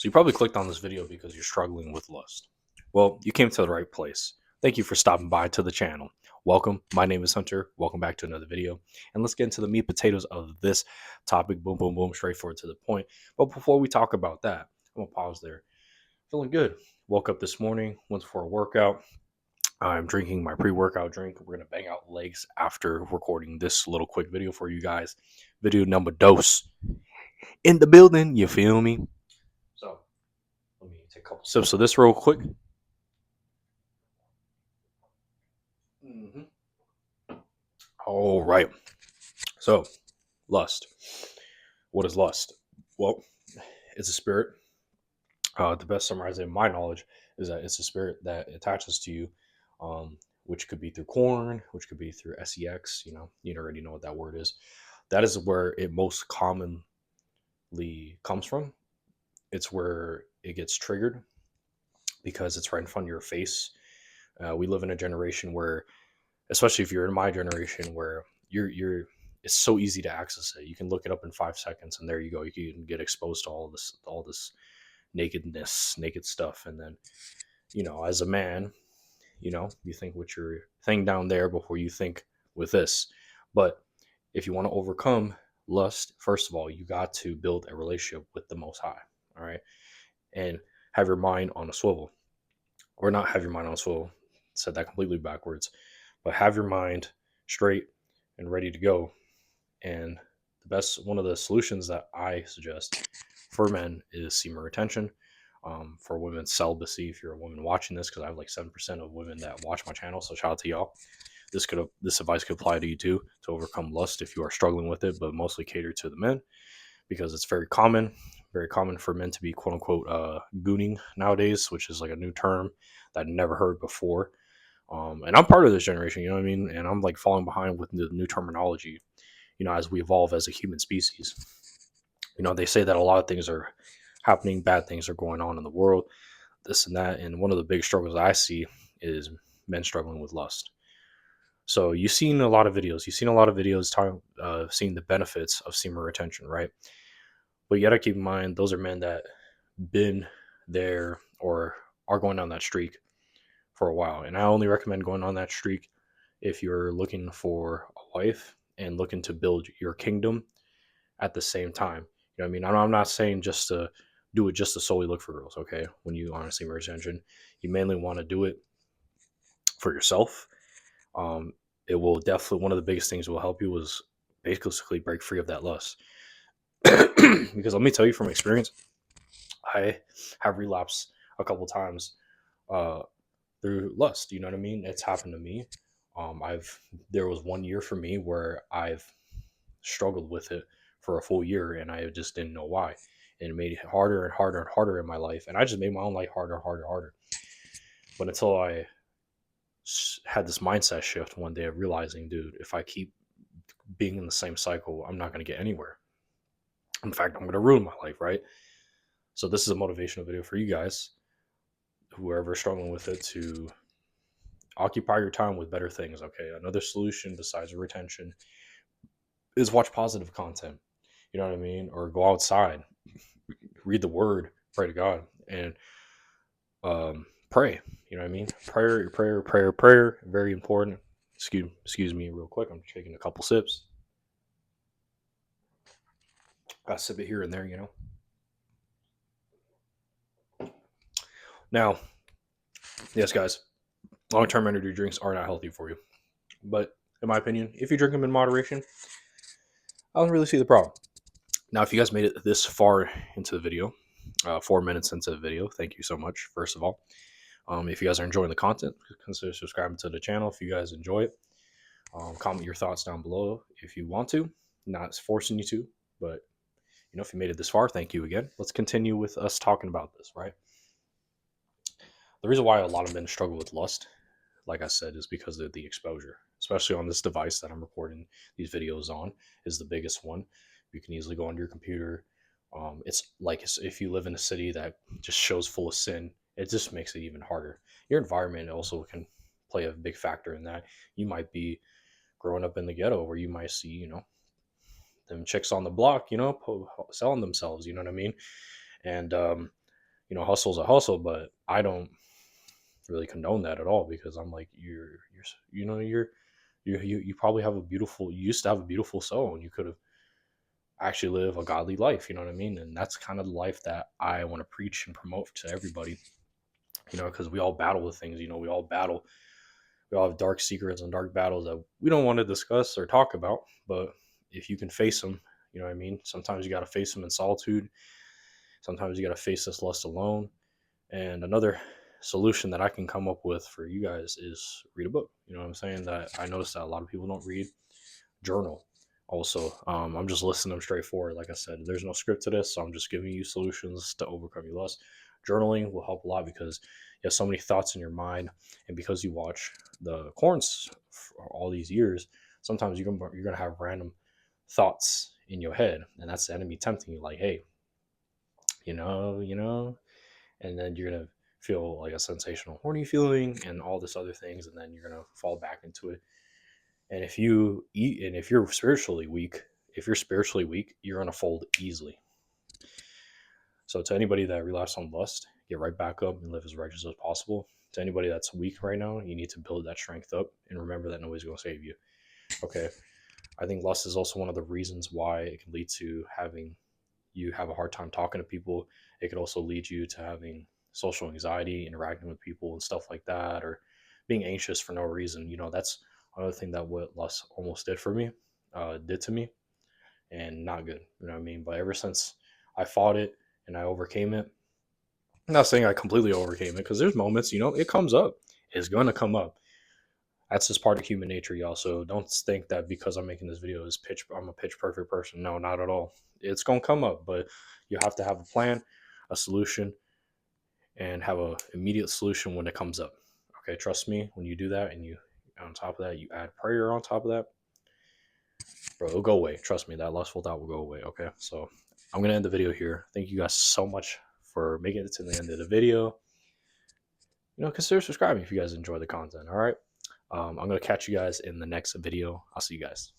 So you probably clicked on this video because you're struggling with lust. Well, you came to the right place. Thank you for stopping by to the channel. Welcome. My name is Hunter. Welcome back to another video. And let's get into the meat potatoes of this topic. Boom, boom, boom, straightforward to the point. But before we talk about that, I'm going to pause there. Feeling good. Woke up this morning, went for a workout. I'm drinking my pre-workout drink. We're going to bang out legs after recording this little quick video for you guys. Video number dos. In the building, you feel me? So let me take a couple sips of this real quick. All right. So, lust. What is lust? Well, it's a spirit. The best summarizer in my knowledge is that it's a spirit that attaches to you, which could be through corn, which could be through sex. You already know what that word is. That is where it most commonly comes from. It's where it gets triggered because it's right in front of your face. We live in a generation where, especially if you're in my generation, where you're it's so easy to access it. You can look it up in 5 seconds, and there you go. You can get exposed to all this nakedness, naked stuff, and then as a man, you think with your thing down there before you think with this. But if you want to overcome lust, first of all, you got to build a relationship with the Most High. All right, and have your mind on a swivel, or not have your mind on a swivel. Said that completely backwards, but have your mind straight and ready to go. And one of the solutions that I suggest for men is semen retention. For women, celibacy. If you're a woman watching this, because I have like 7% of women that watch my channel, so shout out to y'all. This advice could apply to you too, to overcome lust if you are struggling with it, but mostly cater to the men because it's very common for men to be quote unquote gooning nowadays, which is like a new term that I never heard before. And I'm part of this generation, you know what I mean? And I'm like falling behind with the new terminology, as we evolve as a human species. They say that a lot of things are happening, bad things are going on in the world, this and that. And one of the big struggles I see is men struggling with lust. So you've seen a lot of videos talking, seeing the benefits of semen retention, right? But you got to keep in mind, those are men that been there or are going on that streak for a while. And I only recommend going on that streak if you're looking for a wife and looking to build your kingdom at the same time. You know what I mean? I'm not saying just to do it just to solely look for girls, okay? When you honestly merge engine, you mainly want to do it for yourself. It will definitely, one of the biggest things that will help you is basically break free of that lust. Because let me tell you from experience, I have relapsed a couple times through lust. You know what I mean? It's happened to me. There was 1 year for me where I've struggled with it for a full year, and I just didn't know why. And it made it harder and harder and harder in my life, and I just made my own life harder, harder, harder. But until I had this mindset shift one day of realizing, dude, if I keep being in the same cycle, I'm not going to get anywhere. In fact, I'm going to ruin my life, right? So this is a motivational video for you guys, whoever is struggling with it, to occupy your time with better things. Okay, another solution besides retention is watch positive content. You know what I mean? Or go outside, read the word, pray to God, and pray. You know what I mean? Prayer. Very important. Excuse me real quick. I'm taking a couple sips. I sip it here and there, Now, yes, guys, long-term energy drinks are not healthy for you. But in my opinion, if you drink them in moderation, I don't really see the problem. Now, if you guys made it this far into the video, 4 minutes into the video, thank you so much, first of all. If you guys are enjoying the content, consider subscribing to the channel if you guys enjoy it. Comment your thoughts down below if you want to. Not forcing you to, but if you made it this far, thank you again. Let's continue with us talking about this, right? The reason why a lot of men struggle with lust, like I said, is because of the exposure, especially on this device that I'm recording these videos on, is the biggest one. You can easily go onto your computer. It's like if you live in a city that just shows full of sin, it just makes it even harder. Your environment also can play a big factor in that. You might be growing up in the ghetto where you might see, them chicks on the block, selling themselves, you know what I mean? And hustle's a hustle, but I don't really condone that at all, because I'm like, you probably have a beautiful, you used to have a beautiful soul, and you could have actually live a godly life. You know what I mean? And that's kind of the life that I want to preach and promote to everybody. Because we all battle with things. We all battle. We all have dark secrets and dark battles that we don't want to discuss or talk about. But if you can face them, you know what I mean? Sometimes you got to face them in solitude. Sometimes you got to face this lust alone. And another solution that I can come up with for you guys is read a book. You know what I'm saying? That I noticed that a lot of people don't read. Journal. Also, I'm just listing them straightforward. Like I said, there's no script to this, so I'm just giving you solutions to overcome your lust. Journaling will help a lot because you have so many thoughts in your mind, and because you watch the corns for all these years, sometimes you're gonna have random thoughts in your head, and that's the enemy tempting you. Like, hey, and then you're gonna feel like a sensational horny feeling and all this other things, and then you're gonna fall back into it. And if you eat, and if you're spiritually weak, you're gonna fold easily. So to anybody that relapsed on lust, get right back up and live as righteous as possible. To anybody that's weak right now, you need to build that strength up and remember that nobody's gonna save you. Okay. I think lust is also one of the reasons why it can lead to having you have a hard time talking to people. It could also lead you to having social anxiety, interacting with people and stuff like that, or being anxious for no reason. That's another thing that what lust almost did to me, and not good. You know what I mean? But ever since I fought it and I overcame it, I'm not saying I completely overcame it, because there's moments, it comes up. It's going to come up. That's just part of human nature, y'all. So don't think that because I'm making this video I'm a pitch perfect person. No, not at all. It's gonna come up, but you have to have a plan, a solution, and have a immediate solution when it comes up. Okay, trust me. When you do that, and you on top of that, you add prayer on top of that, bro, it'll go away. Trust me, that lustful thought will go away. Okay, so I'm gonna end the video here. Thank you guys so much for making it to the end of the video. Consider subscribing if you guys enjoy the content. All right. I'm going to catch you guys in the next video. I'll see you guys.